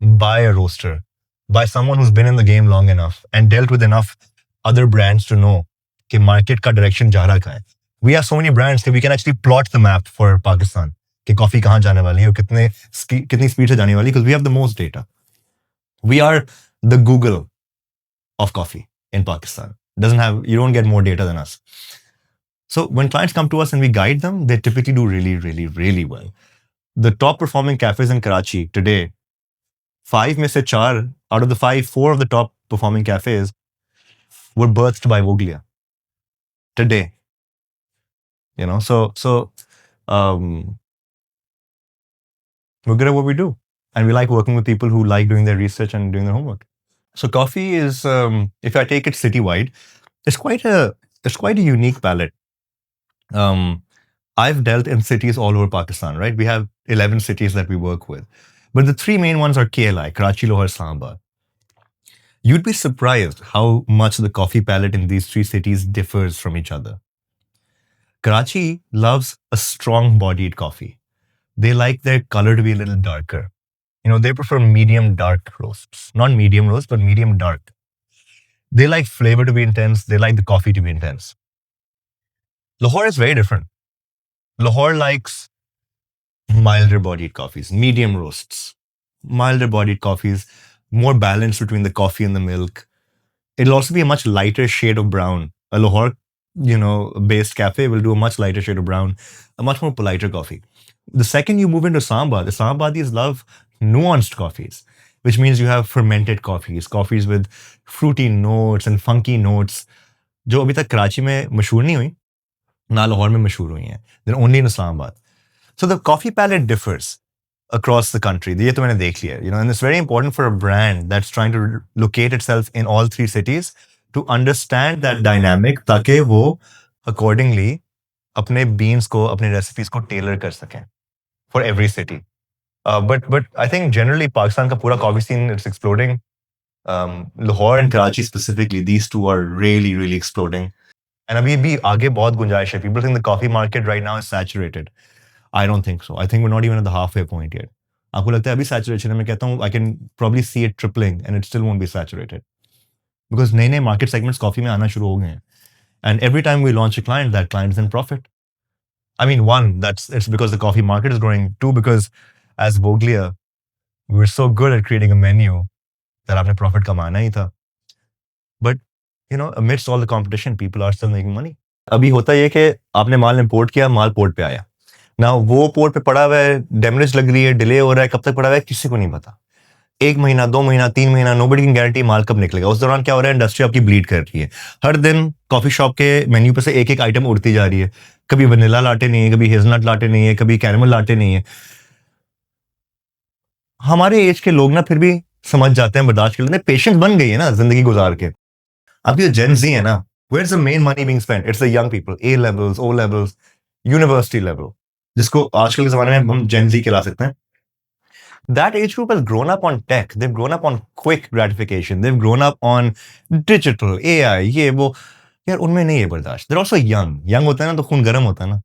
by a roaster, by someone who's been in the game long enough and dealt with enough other brands to know कि market का direction जा रहा कहाँ है. We have so many brands that we can actually plot the map for Pakistan कि coffee कहाँ जाने वाली है और कितनी speed से जाने वाली, because we have the most data. We are the Google of coffee in Pakistan. You don't get more data than us. So when clients come to us and we guide them, they typically do really, really, really well. The top performing cafes in Karachi today, 5 में से 4 out of the 4 of the top performing cafes were birthed by Voglia today. So we're good at what we do, and we like working with people who like doing their research and doing their homework. So coffee is, if I take it citywide, it's quite a unique palette. I've dealt in cities all over Pakistan, right? We have 11 cities that we work with. But the three main ones are KLI, Karachi, Lahore, Islamabad. You'd be surprised how much the coffee palette in these three cities differs from each other. Karachi loves a strong bodied coffee. They like their color to be a little darker. They prefer medium dark roasts. Not medium roast, but medium dark. They like flavor to be intense. They like the coffee to be intense. Lahore is very different. Lahore likes milder bodied coffees, medium roasts, milder bodied coffees, more balance between the coffee and the milk. It'll also be a much lighter shade of brown. A Lahore, based cafe will do a much lighter shade of brown, a much more politer coffee. The second you move into Islamabad, Islamabadis love nuanced coffees, which means you have fermented coffees with fruity notes and funky notes, जो अभी तक कराची में मशहूर नहीं हुई, ना लाहौर में मशहूर हुई हैं. They're only in Islamabad. So the coffee palette differs across the country. ये तो मैंने देख लिया, and it's very important for a brand that's trying to locate itself in all three cities to understand that dynamic ताकि वो accordingly अपने beans को, अपने recipes को tailor कर सकें for every city. But I think generally Pakistan का पूरा coffee scene, it's exploding. Lahore and Karachi specifically, these two are really, really exploding. And अभी भी आगे बहुत गुंजाइश है. People think the coffee market right now is saturated. I don't think so. I think we're not even at the halfway point yet. आपको लगता है अभी saturation है? मैं कहता हूँ I can probably see it tripling and it still won't be saturated. Because नए नए market segments coffee में आना शुरू हो गए हैं. And every time we launch a client, that client is in profit. I mean, one, it's because the coffee market is growing. Two, because as Voglia, we were so good at creating a menu that आपने profit कमाना ही था. But, amidst all the competition, people are still making money. अभी होता ये कि आपने माल import किया, माल port पे आया. Now, वो पोर्ट पे पड़ा हुआ है, डैमेज लग रही है, डिले हो रहा है, कब तक पड़ा हुआ है, किसी को नहीं पता. 1 महीना, 2 महीना, 3 महीना, nobody can guarantee माल कब निकलेगा. उस दौरान क्या हो रहा है, इंडस्ट्री आपकी ब्लीड कर रही है. हर दिन कॉफी शॉप के मेन्यू पे से एक एक आइटम उड़ती जा रही है. कभी वनीला लाटे नहीं है, कभी हेजलनट लाटे नहीं है, कभी कैरेमल लाटे नहीं है. हमारे एज के लोग ना फिर भी समझ जाते हैं, बर्दाश्त कर लेते हैं. पेशेंस बन गई है ना जिंदगी गुजार के. अब ये जेन ज़ी है ना, where's the main money being spent? It's the young people, A levels, O levels, university level, जिसको आजकल के जमाने में हम जेन ज़ी कहला सकते हैं. That age group has grown up on tech. They've grown up on quick gratification. They've grown up on digital, AI, ये वो. यार उनमें नहीं है बर्दाश्त. They're also young. Young होता है ना तो खून गर्म होता है ना.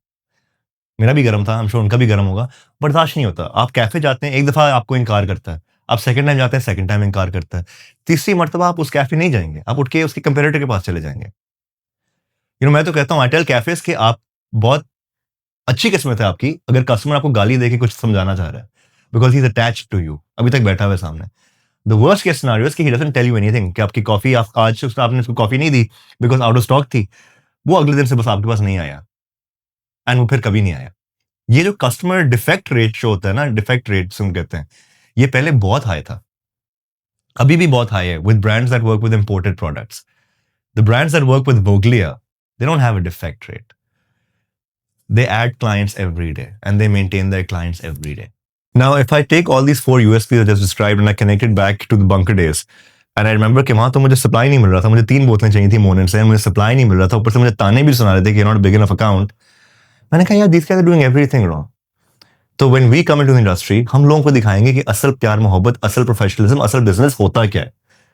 मेरा भी गर्म था, I'm sure उनका भी गर्म होगा. बर्दाश्त नहीं होता. आप कैफे जाते हैं, एक दफा आपको इनकार करता है. आप सेकंड टाइम जाते हैं, सेकंड टाइम इनकार करता है. तीसरी मर्तबा आप उस कैफे नहीं जाएंगे. आप उठ के उसके कंपेरेटर के पास चले जाएंगे. मैं तो कहता हूँ, आई टेल कैफेज कि आप बहुत अच्छी किस्मत है आपकी अगर कस्टमर आपको गाली दे के कुछ समझाना चाह रहा है, because he is attached to you. अभी तक बैठा हुआ है सामने. The worst case scenario is कि he doesn't tell you anything कि आपकी कॉफी आज आपने उसको कॉफी नहीं दी बिकॉज आउट ऑफ स्टॉक थी. वो अगले दिन से बस आपके पास नहीं आया एंड वो फिर कभी नहीं आया. ये जो कस्टमर डिफेक्ट रेट शो होता है ना, डिफेक्ट रेट हम कहते हैं, ये पहले बहुत हाई था, अभी भी बहुत हाई है with brands that work with imported products. The brands that work with Voglia, they don't have a defect rate. They add clients every day and they maintain their clients every day. Now, if I take all these 4 USPs I just described and I connect it back to the bunker days, and I remember कि वहाँ तो मुझे supply नहीं मिल रहा था, मुझे 3 बोतलें चाहिए थी मोनेट से, मुझे सप्लाई नहीं मिल रहा था, ऊपर से मुझे ताने भी सुना रहे थे कि you're not big enough account. मैंने कहा यार these guys are doing everything wrong. तो when we come into the industry, हम लोगों को दिखाएंगे कि असल प्यार मोहब्बत, असल प्रोफेशनलिज्म, असल बिजनेस होता क्या है,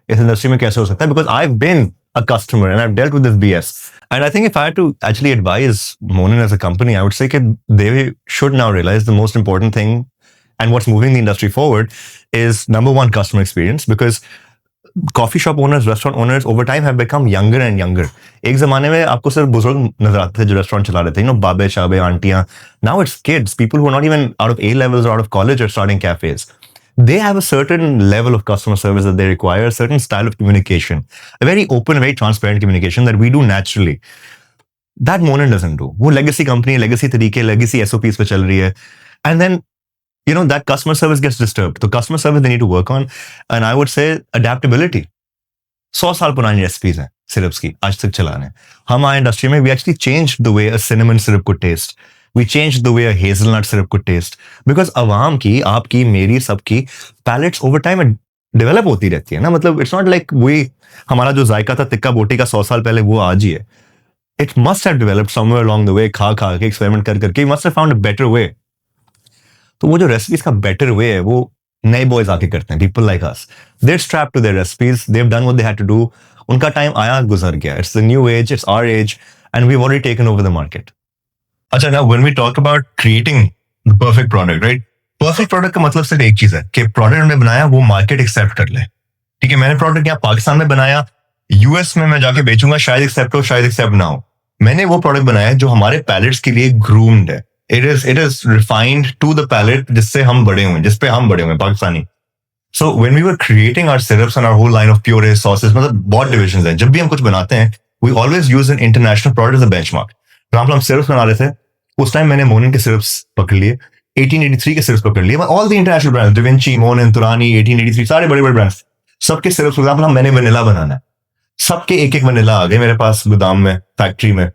इस इंडस्ट्री में कैसे हो सकता है. Because I've been a customer and I've dealt with this BS. And I think if I had to actually advise Monin as a company, I would say that they should now realize the most important thing and what's moving the industry forward is number one, customer experience, because coffee shop owners, restaurant owners over time have become younger and younger. एक ज़माने में आपको सिर्फ बुजुर्ग नजर आते थे जो रेस्टोरेंट चला रहे थे, बाबे शाबे आंटियां. Now it's kids, people who are not even out of A levels or out of college are starting cafes. They have a certain level of customer service that they require, a certain style of communication, a very open, very transparent communication that we do naturally. That Monin doesn't do. वो legacy company, legacy तरीके, legacy SOPs पे चल रही है. And then, that customer service gets disturbed. So customer service they need to work on. And I would say adaptability. 100 साल पुरानी recipes हैं syrups की, आज तक चलाने. हमारे इंडस्ट्री में we actually changed the way a cinnamon syrup could taste. We changed the way a hazelnut syrup could taste. Because अवाम की, आपकी, मेरी, सबकी palates over time develop होती रहती है ना. मतलब it's not like हमारा जो जायका था तिक्का बोटी का 100 साल पहले वो आज ही है. it must have developed somewhere along the way, खा के experiment करके, must have found a better way. तो वो जो recipes का better way है, वो नए boys आके करते हैं, people like us. They're strapped to their recipes, they've done what they had to do. उनका time आया गुजर गया. It's the new age, it's our age, and we've already taken over the market. अच्छा, now when we talk about creating the perfect product, right? Perfect product का मतलब सिर्फ एक चीज है कि product हमने बनाया वो market accept कर ले. ठीक है, मैंने प्रोडक्ट यहाँ पाकिस्तान में बनाया, यूएस में मैं जाके बेचूंगा, शायद एक्सेप्ट हो, शायद एक्सेप्ट ना हो. मैंने वो प्रोडक्ट बनाया जो हमारे पैलेट्स के लिए ग्रूम्ड है. It is refined to the palate जिससे हम बड़े हुए, जिसपे हम बड़े हुए Pakistani. So when we were creating our syrups and our whole line of purees sauces, मतलब बहुत डिविजन है. जब भी हम कुछ बनाते हैं, we always use an international product as a benchmark. For example, हम सिरप्स बना रहे थे, उस टाइम मैंने मोनिन के सिरप्स पकड़ लिए, 1883 के सिरप्स पकड़ लिए, all the international brands, DaVinci, Monin, Torani, 1883, सारे बड़े बड़े ब्रांड्स, सबके सिरप्स. फॉर एग्जांपल, मैंने वनीला बनाना है, सबके एक एक वनीला आ गए मेरे पास गोदाम में, फैक्ट्री में.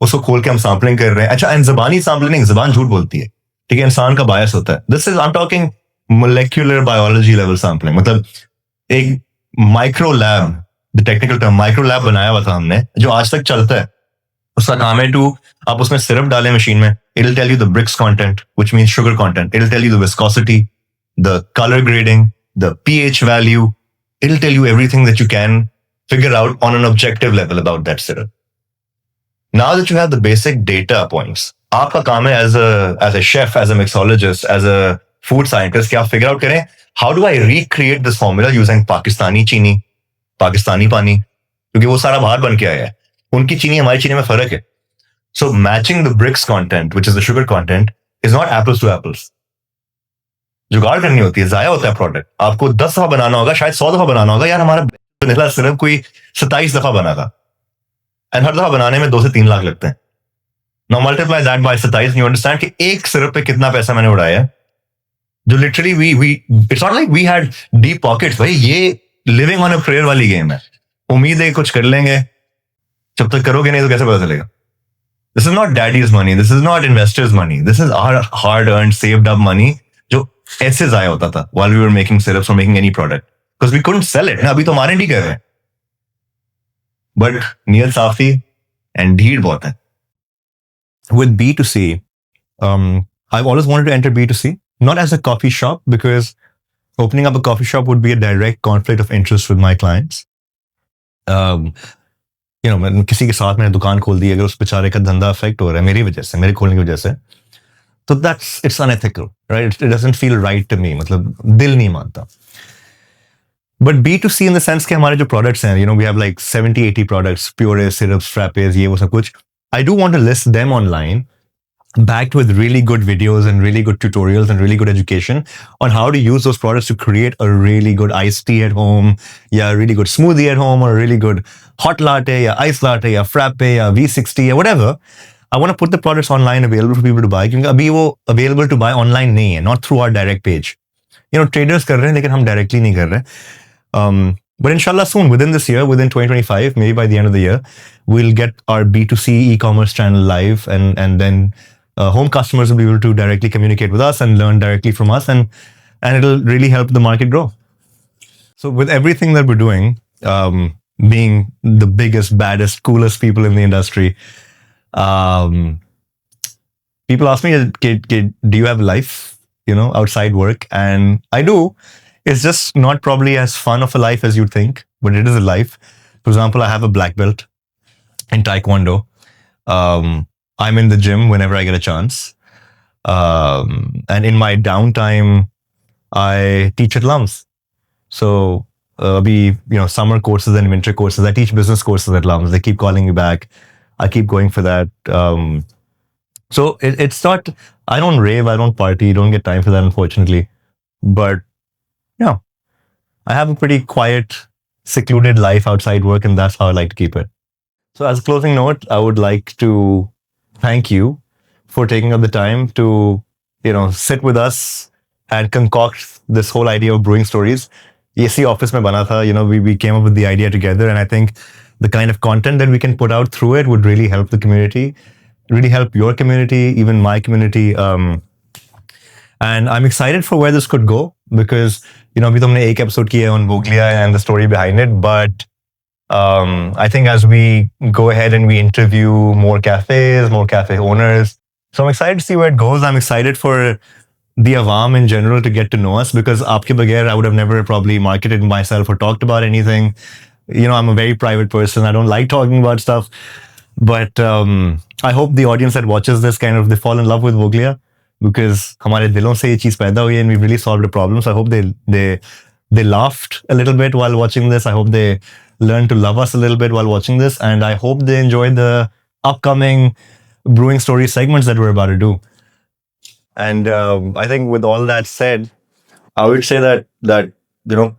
उसको खोल के हम सैम्पलिंग कर रहे हैं. अच्छा, एंड ज़बानी सैम्पलिंग, ज़बान झूठ बोलती है, ठीक है, इंसान का बायस होता है. This is, I am talking molecular biology level sampling, मतलब एक micro lab, the technical term micro lab बनाया हुआ था हमने, जो आज तक चलता है. उसका काम है टू, आप उसमें सिरप डालें मशीन में, it will tell you the Brix content, which means sugar content. It will tell you the viscosity, the colour grading, the pH value. It'll tell you everything that you can figure out on an objective level about that syrup. Now that you have the basic data points, आपका काम है as a chef, as a mixologist, as a food scientist, कि आप figure out करें, how do I recreate this formula using Pakistani चीनी, पाकिस्तानी पानी, क्योंकि वो सारा बाहर बन के आया है. उनकी चीनी हमारी चीनी में फर्क है. So matching the bricks content, which is the sugar content, is not apples to apples. जुगाड़ करनी होती है, जाया होता है प्रोडक्ट. आपको 10 दफा बनाना होगा, शायद 100 दफा बनाना होगा. यार, हमारा वनीला सिरप कोई 27 दफा बना था, एंड हर दफा बनाने में 2 से 3 लाख लगते हैं. Now multiply that bye 27, you understand कि एक सिरप पे कितना पैसा मैंने उड़ाया है. जो literally we it's not like we had deep pockets. भाई, ये लिविंग ऑन अ प्रेयर वाली गेम है. उम्मीद है कुछ कर लेंगे, जब तक करोगे नहीं तो कैसे पता चलेगा. This is not daddy's money, this is not investors money, this is our hard earned saved up money, जो ऐसे जाया होता था while we were making syrups or making any product because we couldn't sell it. अभी तो हमारे नहीं कर रहे, but नीयत साफी and ढीठ बहुत है. With B2C, I've always wanted to enter B2C, not as a coffee shop, because opening up a coffee shop would be a direct conflict of interest with my clients. मैं किसी के साथ मैंने दुकान खोल दी, अगर उस बेचारे का धंधा अफेक्ट हो रहा है मेरी वजह से, मेरे खोलने की वजह से, तो it's unethical, right? It doesn't feel right to me. मतलब दिल नहीं मानता. But B2C in the sense कि हमारे जो products हैं, we have like 70-80 products, purees, syrups, frappes, ये वो सब कुछ. I do want to list them online, backed with really good videos and really good tutorials and really good education on how to use those products to create a really good iced tea at home, या a really good smoothie at home, or a really good hot latte, या ice latte, या frappe, या V60, या whatever. I want to put the products online available for people to buy, क्योंकि अभी वो available to buy online नहीं है, not through our direct page. Traders कर रहे हैं, लेकिन हम directly नहीं कर रहे. But inshallah soon, within this year, within 2025, maybe by the end of the year, we'll get our B2C e-commerce channel live, and then home customers will be able to directly communicate with us and learn directly from us, and it'll really help the market grow. So with everything that we're doing, being the biggest, baddest, coolest people in the industry, people ask me, do you have a life, outside work? And I do. It's just not probably as fun of a life as you'd think, but it is a life. For example, I have a black belt in Taekwondo. I'm in the gym whenever I get a chance. And in my downtime, I teach at LUMS. So, summer courses and winter courses. I teach business courses at LUMS. They keep calling me back. I keep going for that. So it's not, I don't rave, I don't party, don't get time for that, unfortunately. But, I have a pretty quiet, secluded life outside work, and that's how I like to keep it. So as a closing note, I would like to thank you for taking up the time to, sit with us and concoct this whole idea of brewing stories. इसी office में बना था, we came up with the idea together, and I think the kind of content that we can put out through it would really help the community, really help your community, even my community. And I'm excited for where this could go, because, अभी तो हमने एक episode किया on Voglia and the story behind it, but I think as we go ahead and we interview more cafes, more cafe owners, so I'm excited to see where it goes. I'm excited for the awam in general to get to know us, because aapke bagair I would have never probably marketed myself or talked about anything. You know, I'm a very private person. I don't like talking about stuff. But I hope the audience that watches this kind of they fall in love with Voglia, because हमारे दिलों से ये चीज पैदा हुई and we really solved a problem. So I hope they laughed a little bit while watching this. I hope they learned to love us a little bit while watching this, and I hope they enjoyed the upcoming brewing story segments that we're about to do. And I think with all that said, I would say that you know,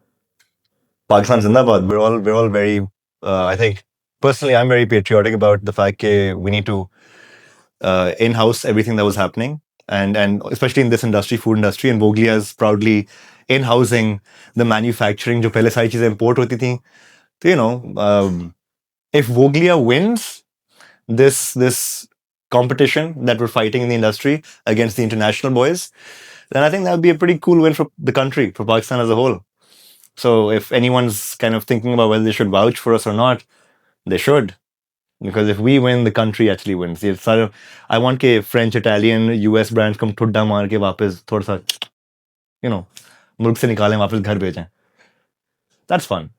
Pakistan Zindabad. We're all very. I think personally, I'm very patriotic about the fact that we need to in-house everything that was happening, and especially in this industry, food industry, and Voglia is proudly in-housing the manufacturing. जो पहले सारी चीजें import होती थी. So, you know, if Voglia wins this competition that we're fighting in the industry against the international boys, then I think that would be a pretty cool win for the country, for Pakistan as a whole. So if anyone's kind of thinking about whether they should vouch for us or not, they should. Because if we win, the country actually wins. I want के French, Italian, US brands come ठुड्डा मार के वापस थोड़ा सा, you know, मुल्क से निकालें वापस घर भेजें. That's fun.